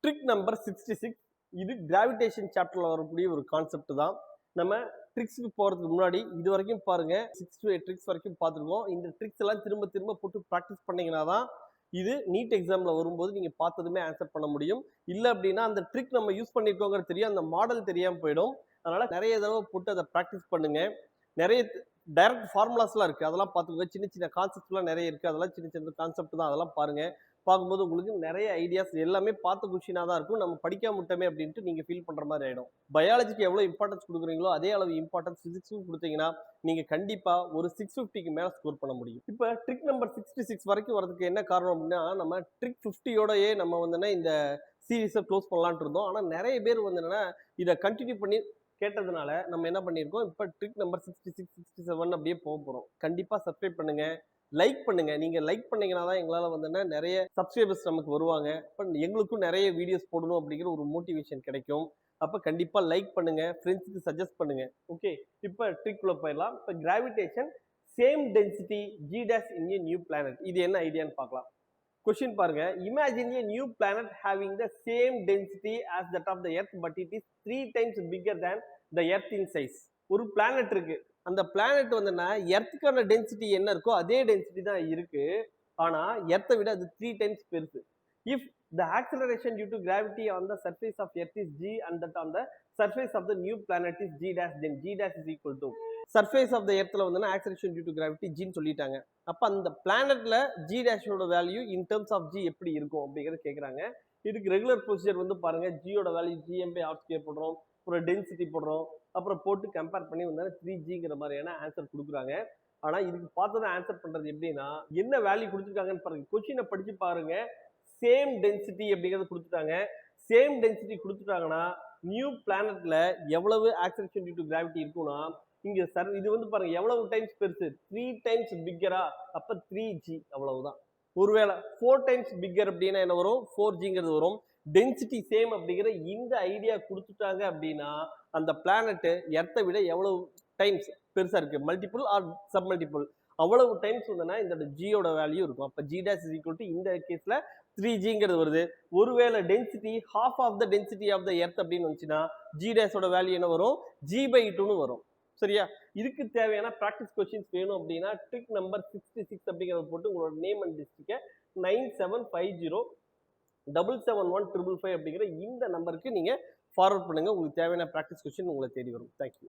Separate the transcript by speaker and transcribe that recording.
Speaker 1: Trick number 66. இது gravitation சாப்டர்ல வரக்கூடிய ஒரு கான்செப்ட் தான். நம்ம ட்ரிக்ஸ்க்கு போறதுக்கு முன்னாடி இது வரைக்கும் பாருங்க 6 to 8 ட்ரிக்ஸ் வரைக்கும் பார்த்துருக்கோம். இந்த ட்ரிக்ஸ் எல்லாம் திரும்ப திரும்ப போட்டு ப்ராக்டிஸ் பண்ணீங்கன்னா தான் இது நீட் எக்ஸாம்ல வரும்போது நீங்க பார்த்ததுமே ஆன்சர் பண்ண முடியும். இல்ல அப்படின்னா அந்த ட்ரிக் நம்ம யூஸ் பண்ணிருக்கோங்கிறது தெரியும், அந்த மாடல் தெரியாம போயிடும். அதனால நிறைய தடவை போட்டு அதை ப்ராக்டிஸ் பண்ணுங்க. நிறைய டைரக்ட் ஃபார்முலாஸ்லாம் இருக்கு, அதெல்லாம் பார்த்துக்கோங்க. சின்ன சின்ன கான்செப்ட்லாம் நிறைய இருக்கு, அதெல்லாம் சின்ன சின்ன கான்செப்ட் தான், அதெல்லாம் பாருங்க. பார்க்கும்போது உங்களுக்கு நிறைய ஐடியாஸ் எல்லாமே பார்த்த கொஸ்டினா தான் இருக்கும். நம்ம படிக்காம விட்டோமே அப்படின்ட்டு நீங்க ஃபீல் பண்ற மாதிரி ஆயிடும். பயாலஜிக்கு எவ்வளவு இம்பார்ட்டன்ஸ் கொடுக்குறீங்களோ அதே அளவு இம்பார்ட்டன்ஸ் பிசிக்ஸும் கொடுத்தீங்கன்னா நீங்க கண்டிப்பா ஒரு 650க்கு மேல ஸ்கோர் பண்ண முடியும். இப்ப ட்ரிக் நம்பர் 66 வரைக்கும் வரதுக்கு என்ன காரணம் அப்படின்னா, நம்ம ட்ரிக் 50யோடயே நம்ம வந்து இந்த சீரீஸை க்ளோஸ் பண்ணலாம்னு இருந்தோம். ஆனா நிறைய பேர் வந்து என்னன்னா இதை கண்டினியூ பண்ணி கேட்டதுனால நம்ம என்ன பண்ணியிருக்கோம், இப்ப ட்ரிக் நம்பர் 66 67 அப்படியே போக போறோம். கண்டிப்பா சப்ஸ்கிரைப் பண்ணுங்க, லைக் பண்ணுங்க. நீங்க லைக் பண்ணீங்கன்னா தான் எங்களால வந்து நிறைய சப்ஸ்கிரைபர்ஸ் நமக்கு வருவாங்க. அப்ப எங்களுக்கும் நிறைய வீடியோஸ் போடணும் அப்படிங்கிற ஒரு மோட்டிவேஷன் கிடைக்கும். அப்ப கண்டிப்பா லைக் பண்ணுங்க, ஃப்ரெண்ட்ஸ்க்கு சஜஸ்ட் பண்ணுங்க. ஓகே, இப்ப ட்ரிக் குள்ள போயிடலாம். இப்ப gravitation same density G dash in a new planet, இது என்ன ஐடியான்னு பார்க்கலாம். கொஸ்டின் பாருங்க. Imagine a new planet having the same density as that of the earth but it is 3 times bigger than the earth in size. ஒரு planet இருக்கு, அந்த planet வந்து எர்த்துக்கான density என்ன இருக்கோ அதே டென்சிட்டி தான் இருக்கு. ஆனா எர்த்தை விட அது 3 times பெருசு. If the acceleration due to gravity on the surface of earth is g and that on the surface of the new planet is g dash, then g dash is equal to surface of the earthல வந்து acceleration due to gravity g ன்னு சொல்லிட்டாங்க. அப்ப அந்த பிளானட்ல g dash ஓட value in terms of g எப்படி இருக்கும் அப்படிங்கறத கேக்குறாங்க. இதுக்கு ரெகுலர் ப்ரொசீஜர் வந்து பாருங்க, g ஓட வேல்யூ gm/r² போடுறோம், ஒரு டென்சிட்டி போடுறோம், அப்புறம் போட்டு கம்பேர் பண்ணி வந்து 3gங்கிற மாதிரியான ஆன்சர் கொடுக்குறாங்க. ஆனா இதுக்கு பார்த்ததை ஆன்சர் பண்றது எப்படின்னா, என்ன வேல்யூ கொடுத்துருக்காங்கன்னு பாருங்க. கொஸ்டினை படிச்சு பாருங்க. சேம் டென்சிட்டி அப்படிங்கறது கொடுத்துட்டாங்க. சேம் டென்சிட்டி கொடுத்துட்டாங்கன்னா நியூ பிளானட்ல எவ்வளவு ஆக்சலரேஷன் டியூ டு கிராவிட்டி இருக்கும்னா, இங்க இது வந்து பாருங்க எவ்வளவு டைம்ஸ் பெருசு, 3 times பிக்கரா, அப்ப 3g அவ்வளவுதான். ஒருவேளை 4 times பிக்கர் அப்படின்னா என்ன வரும், 4gங்கிறது வரும். டென்சிட்டி சேம் அப்படிங்கிற இந்த ஐடியா கொடுத்துட்டாங்க அப்படின்னா அந்த பிளானட் எர்த்தை விட எவ்வளவு டைம்ஸ் பெருசா இருக்கு, மல்டிபிள் ஆர் சப் மல்டிபிள், அவ்வளவு டைம்ஸ் வந்து இந்த ஜியோட வேல்யூ இருக்கும். அப்ப G dash is equal to இந்த கேஸ்ல 3gங்கிறது வருது. ஒருவேளை density half of the density of the earth அப்படின்னு வந்துச்சுன்னா ஜி டேஷோட வேல்யூ என்ன வரும், g/2ன்னு வரும். சரியா? இதுக்கு தேவையான ப்ராக்டிஸ் கொஸ்டின்ஸ் வேணும் அப்படின்னா ட்ரிக் நம்பர் 66 அப்படிங்கிறத போட்டு உங்களோட நேம் அண்ட் டிஸ்ட்ரிக்டை 9750771555 அப்படிங்கிற இந்த நம்பருக்கு நீங்க ஃபார்வர்ட் பண்ணுங்க. உங்களுக்கு தேவையான ப்ராக்டிஸ் கொஸ்டின் உங்களை தேடி வரும். தேங்க்யூ.